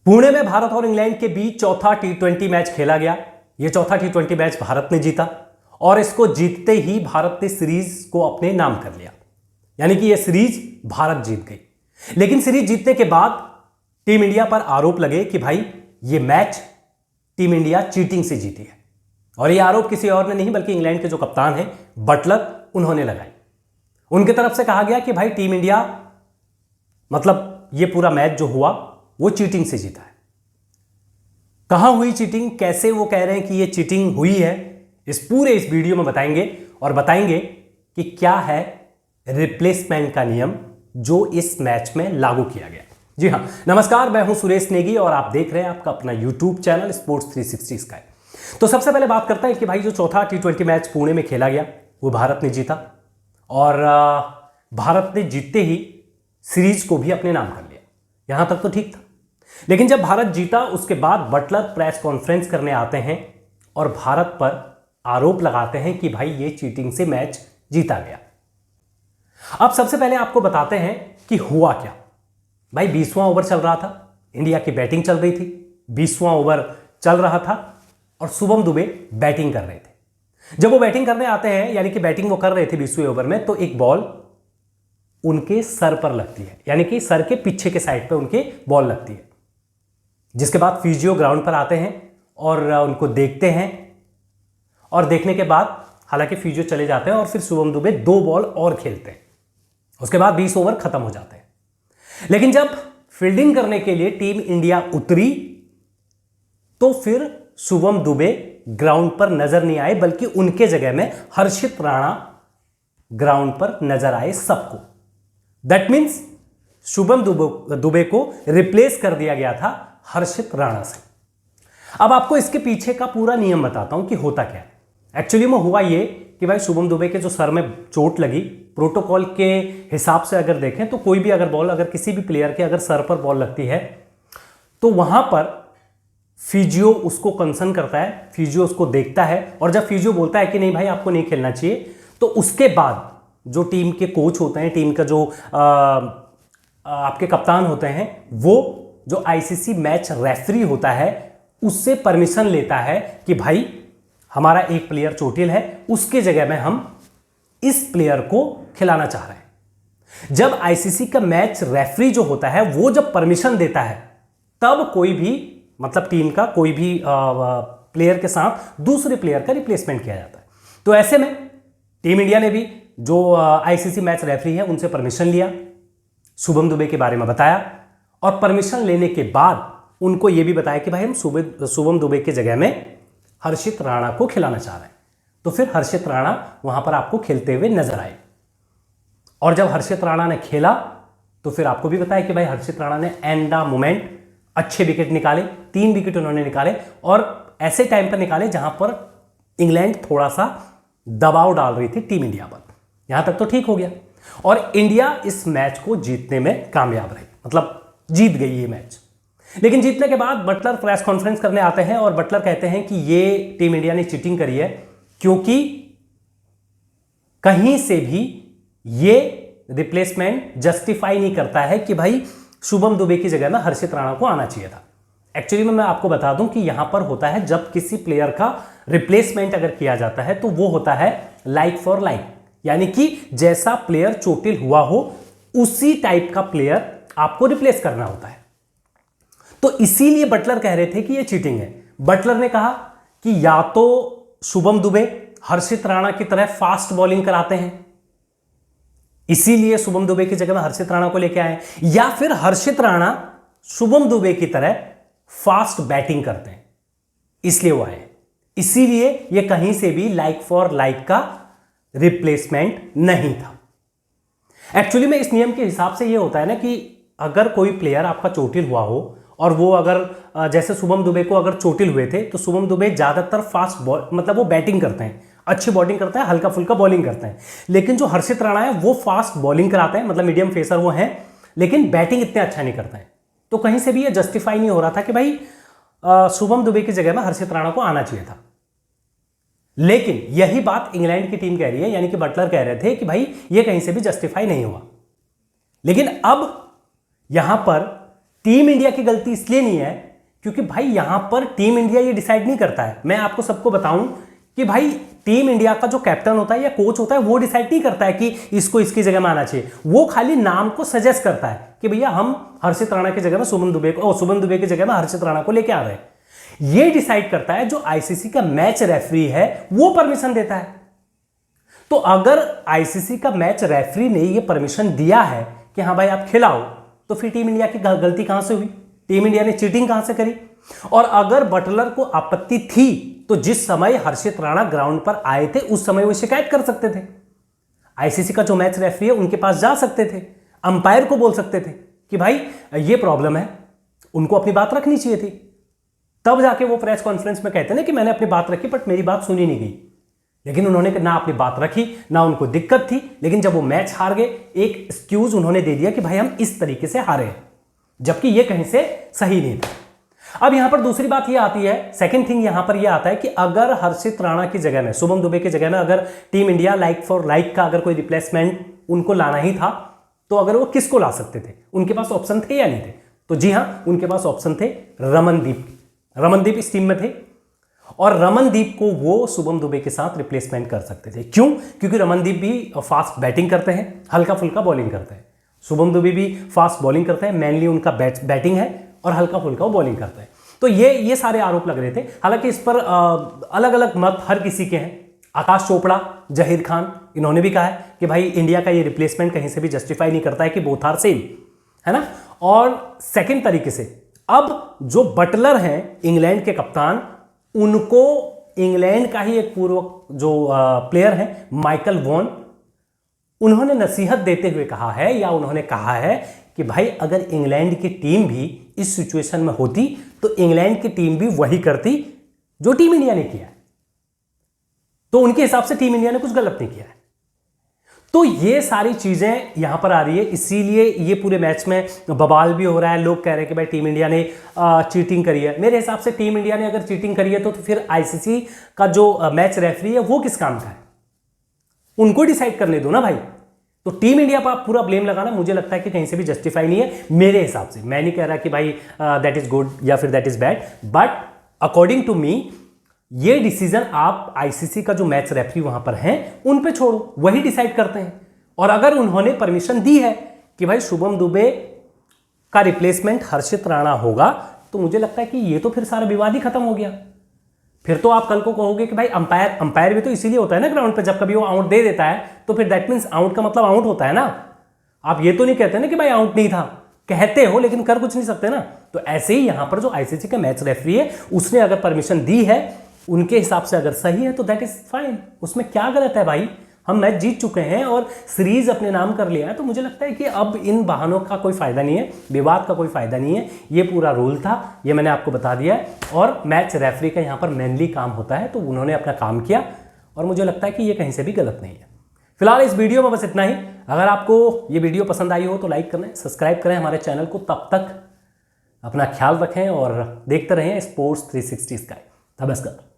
पुणे में भारत और इंग्लैंड के बीच चौथा टी20 मैच खेला गया। यह चौथा टी20 मैच भारत ने जीता और इसको जीतते ही भारत ने सीरीज को अपने नाम कर लिया, यानी कि यह सीरीज भारत जीत गई। लेकिन सीरीज जीतने के बाद टीम इंडिया पर आरोप लगे कि भाई यह मैच टीम इंडिया चीटिंग से जीती है, और यह आरोप किसी और ने नहीं बल्कि इंग्लैंड के जो कप्तान हैं बटलर, उन्होंने लगाए। उनकी तरफ से कहा गया कि भाई टीम इंडिया मतलब यह पूरा मैच जो हुआ वो चीटिंग से जीता है। कहां हुई चीटिंग, कैसे वो कह रहे हैं कि ये चीटिंग हुई है, इस वीडियो में बताएंगे और बताएंगे कि क्या है रिप्लेसमेंट का नियम जो इस मैच में लागू किया गया। जी हां, नमस्कार, मैं हूं सुरेश नेगी और आप देख रहे हैं आपका अपना यूट्यूब चैनल स्पोर्ट्स 360 स्काई। तो सबसे पहले बात करते हैं कि भाई जो चौथा टी20 मैच पुणे में खेला गया वो भारत ने जीता और भारत ने जीतते ही सीरीज को भी अपने नाम कर लिया। यहां तक तो ठीक था, लेकिन जब भारत जीता उसके बाद बटलर प्रेस कॉन्फ्रेंस करने आते हैं और भारत पर आरोप लगाते हैं कि भाई ये चीटिंग से मैच जीता गया। अब सबसे पहले आपको बताते हैं कि हुआ क्या। भाई 20वां ओवर चल रहा था, इंडिया की बैटिंग चल रही थी, 20वां ओवर चल रहा था और शुभम दुबे बैटिंग कर रहे थे। जब वो बैटिंग करने आते हैं, यानी कि बैटिंग वो कर रहे थे 20वें ओवर में, तो एक बॉल उनके सर पर लगती है, यानी कि सर के पीछे के साइड पे उनके बॉल लगती है। जिसके बाद फिजियो ग्राउंड पर आते हैं और उनको देखते हैं और देखने के बाद हालांकि फिजियो चले जाते हैं और फिर शुभम दुबे 2 बॉल और खेलते हैं। उसके बाद 20 ओवर खत्म हो जाते हैं। लेकिन जब फील्डिंग करने के लिए टीम इंडिया उतरी तो फिर शुभम दुबे ग्राउंड पर नजर नहीं आए, बल्कि उनके जगह में हर्षित राणा ग्राउंड पर नजर आए सबको। दैट मीन्स शुभम दुबे को रिप्लेस कर दिया गया था हर्षित राणा से। अब आपको इसके पीछे का पूरा नियम बताता हूं कि होता क्या है। एक्चुअली में हुआ ये कि भाई शुभम दुबे के जो सर में चोट लगी, प्रोटोकॉल के हिसाब से अगर देखें तो कोई भी अगर बॉल, अगर किसी भी प्लेयर के अगर सर पर बॉल लगती है तो वहां पर फिजियो उसको कंसर्न करता है, फिजियो उसको देखता है और जब फिजियो बोलता है कि नहीं भाई आपको नहीं खेलना चाहिए, तो उसके बाद जो टीम के कोच होते हैं, टीम का जो आपके कप्तान होते हैं, वो जो आईसीसी मैच रेफरी होता है उससे परमिशन लेता है कि भाई हमारा एक प्लेयर चोटिल है, उसके जगह में हम इस प्लेयर को खिलाना चाह रहे हैं। जब आईसीसी का मैच रेफरी जो होता है वो जब परमिशन देता है तब कोई भी मतलब टीम का कोई भी प्लेयर के साथ दूसरे प्लेयर का रिप्लेसमेंट किया जाता है। तो ऐसे में टीम इंडिया ने भी जो आईसीसी मैच रेफरी है उनसे परमिशन लिया, शुभम दुबे के बारे में बताया और परमिशन लेने के बाद उनको यह भी बताया कि भाई हम शुभम दुबे के जगह में हर्षित राणा को खिलाना चाह रहे हैं। तो फिर हर्षित राणा वहां पर आपको खेलते हुए नजर आए और जब हर्षित राणा ने खेला तो फिर आपको भी बताया कि भाई हर्षित राणा ने एंड द मोमेंट अच्छे विकेट निकाले, 3 विकेट उन्होंने निकाले और ऐसे टाइम पर निकाले जहां पर इंग्लैंड थोड़ा सा दबाव डाल रही थी टीम इंडिया पर। यहां तक तो ठीक हो गया और इंडिया इस मैच को जीतने में कामयाब रही, मतलब जीत गई ये मैच। लेकिन जीतने के बाद बटलर प्रेस कॉन्फ्रेंस करने आते हैं और बटलर कहते हैं कि ये टीम इंडिया ने चीटिंग करी है क्योंकि कहीं से भी ये रिप्लेसमेंट जस्टिफाई नहीं करता है कि भाई शुभम दुबे की जगह में हर्षित राणा को आना चाहिए था। एक्चुअली में मैं आपको बता दूं कि यहां पर होता है जब किसी प्लेयर का रिप्लेसमेंट अगर किया जाता है तो वो होता है लाइक फॉर लाइक, यानी कि जैसा प्लेयर चोटिल हुआ हो उसी टाइप का प्लेयर आपको रिप्लेस करना होता है। तो इसीलिए बटलर कह रहे थे कि यह चीटिंग है। बटलर ने कहा कि या तो शुभम दुबे हर्षित राणा की तरह फास्ट बॉलिंग कराते हैं, इसीलिए शुभम दुबे की जगह में हर्षित राणा को लेके आए, या फिर हर्षित राणा शुभम दुबे की तरह फास्ट बैटिंग करते हैं इसलिए वो आए। इसीलिए यह कहीं से भी लाइक फॉर लाइक का रिप्लेसमेंट नहीं था। एक्चुअली में इस नियम के हिसाब से यह होता है ना कि अगर कोई प्लेयर आपका चोटिल हुआ हो और वो अगर जैसे शुभम दुबे को अगर चोटिल हुए थे तो शुभम दुबे ज्यादातर फास्ट बॉल मतलब वो बैटिंग करते हैं, अच्छी बॉलिंग करते हैं, हल्का फुल्का बॉलिंग करते हैं। लेकिन जो हर्षित राणा है वो फास्ट बॉलिंग कराते हैं, मतलब मीडियम फेसर वो हैं, लेकिन बैटिंग इतने अच्छा नहीं करते हैं। तो कहीं से भी ये जस्टिफाई नहीं हो रहा था कि भाई शुभम दुबे की जगह में हर्षित राणा को आना चाहिए था। लेकिन यही बात इंग्लैंड की टीम कह रही है, यानी कि बटलर कह रहे थे कि भाई ये कहीं से भी जस्टिफाई नहीं हुआ। लेकिन अब यहां पर टीम इंडिया की गलती इसलिए नहीं है क्योंकि भाई यहां पर टीम इंडिया ये डिसाइड नहीं करता है। मैं आपको सबको बताऊं कि भाई टीम इंडिया का जो कैप्टन होता है या कोच होता है वो डिसाइड नहीं करता है कि इसको इसकी जगह में आना चाहिए। वो खाली नाम को सजेस्ट करता है कि भैया हम हर्षित राणा की जगह में शुभम दुबे की जगह में हर्षित राणा को लेके आ रहे हैं। ये डिसाइड करता है जो आईसीसी का मैच रेफरी है, वो परमिशन देता है। तो अगर आईसीसी का मैच रेफरी ने ये परमिशन दिया है कि हाँ भाई आप खिलाओ, तो फिर टीम इंडिया की गलती कहां से हुई? टीम इंडिया ने चीटिंग कहां से करी? और अगर बटलर को आपत्ति थी तो जिस समय हर्षित राणा ग्राउंड पर आए थे उस समय वो शिकायत कर सकते थे। आईसीसी का जो मैच रेफरी है उनके पास जा सकते थे, अंपायर को बोल सकते थे कि भाई ये प्रॉब्लम है, उनको अपनी बात रखनी चाहिए थी। तब जाके वो प्रेस कॉन्फ्रेंस में कहते ना कि मैंने अपनी बात रखी बट मेरी बात सुनी नहीं गई। लेकिन उन्होंने ना अपनी बात रखी, ना उनको दिक्कत थी, लेकिन जब वो मैच हार गए एक एक्सक्यूज उन्होंने दे दिया कि भाई हम इस तरीके से हारे हैं, जबकि ये कहीं से सही नहीं था। अब यहां पर दूसरी बात ये आती है, सेकंड थिंग यहां पर ये आता है कि अगर हर्षित राणा की जगह में, शुभम दुबे की जगह में अगर team India like for like का अगर कोई रिप्लेसमेंट उनको लाना ही था तो अगर वो किसको ला सकते थे? उनके पास ऑप्शन थे या नहीं थे? तो जी हां, उनके पास ऑप्शन थे। रमनदीप इस टीम में थे और रमनदीप को वो शुभम दुबे के साथ रिप्लेसमेंट कर सकते थे। क्यों? क्योंकि रमनदीप भी फास्ट बैटिंग करते हैं, हल्का फुल्का बॉलिंग करते हैं। शुभम दुबे भी फास्ट बॉलिंग करते हैं, मेनली उनका बैटिंग है और हल्का फुल्का वो बॉलिंग करते हैं। तो ये सारे आरोप लग रहे थे। हालांकि इस पर अलग अलग मत हर किसी के हैं। आकाश चोपड़ा, जहीर खान, इन्होंने भी कहा है कि भाई इंडिया का ये रिप्लेसमेंट कहीं से भी जस्टिफाई नहीं करता है कि बोथ आर सेम, है ना। और सेकंड तरीके से अब जो बटलर हैं इंग्लैंड के कप्तान, उनको इंग्लैंड का ही एक पूर्व जो प्लेयर है माइकल वॉन, उन्होंने नसीहत देते हुए कहा है या उन्होंने कहा है कि भाई अगर इंग्लैंड की टीम भी इस सिचुएशन में होती तो इंग्लैंड की टीम भी वही करती जो टीम इंडिया ने किया है। तो उनके हिसाब से टीम इंडिया ने कुछ गलत नहीं किया है। तो ये सारी चीजें यहां पर आ रही है, इसीलिए ये पूरे मैच में बवाल भी हो रहा है। लोग कह रहे हैं कि भाई टीम इंडिया ने चीटिंग करी है। मेरे हिसाब से टीम इंडिया ने अगर चीटिंग करी है तो फिर आईसीसी का जो मैच रेफरी है वो किस काम का है? उनको डिसाइड करने दो ना भाई। तो टीम इंडिया पर पूरा ब्लेम लगाना मुझे लगता है कि कहीं से भी जस्टिफाई नहीं है मेरे हिसाब से। मैं नहीं कह रहा कि भाई दैट इज गुड या फिर that is bad, but according to me ये डिसीजन आप आईसीसी का जो मैच रेफरी वहां पर हैं उन पे छोड़ो, वही डिसाइड करते हैं। और अगर उन्होंने परमिशन दी है कि भाई शुभम दुबे का रिप्लेसमेंट हर्षित राणा होगा, तो मुझे लगता है कि ये तो फिर सारा विवाद ही खत्म हो गया। फिर तो आप कल को कहोगे कि भाई अंपायर भी तो इसीलिए होता है ना ग्राउंड पे, जब कभी वो आउट दे देता है तो फिर दैट मींस आउट का मतलब आउट होता है ना। आप ये तो नहीं कहते ना कि भाई आउट नहीं था, कहते हो लेकिन कर कुछ नहीं सकते ना। तो ऐसे ही यहां पर जो आईसीसी का मैच रेफरी है उसने अगर परमिशन दी है, उनके हिसाब से अगर सही है तो दैट इज फाइन, उसमें क्या गलत है भाई। हम मैच जीत चुके हैं और सीरीज अपने नाम कर लिया है, तो मुझे लगता है कि अब इन बहानों का कोई फायदा नहीं है, विवाद का कोई फायदा नहीं है। ये पूरा रूल था, ये मैंने आपको बता दिया है। और मैच रेफरी का यहाँ पर मेनली काम होता है, तो उन्होंने अपना काम किया और मुझे लगता है कि ये कहीं से भी गलत नहीं है। फिलहाल इस वीडियो में बस इतना ही। अगर आपको ये वीडियो पसंद आई हो तो लाइक करें, सब्सक्राइब करें हमारे चैनल को। तब तक अपना ख्याल रखें और देखते रहें स्पोर्ट्स 360 स्काई। नमस्कार।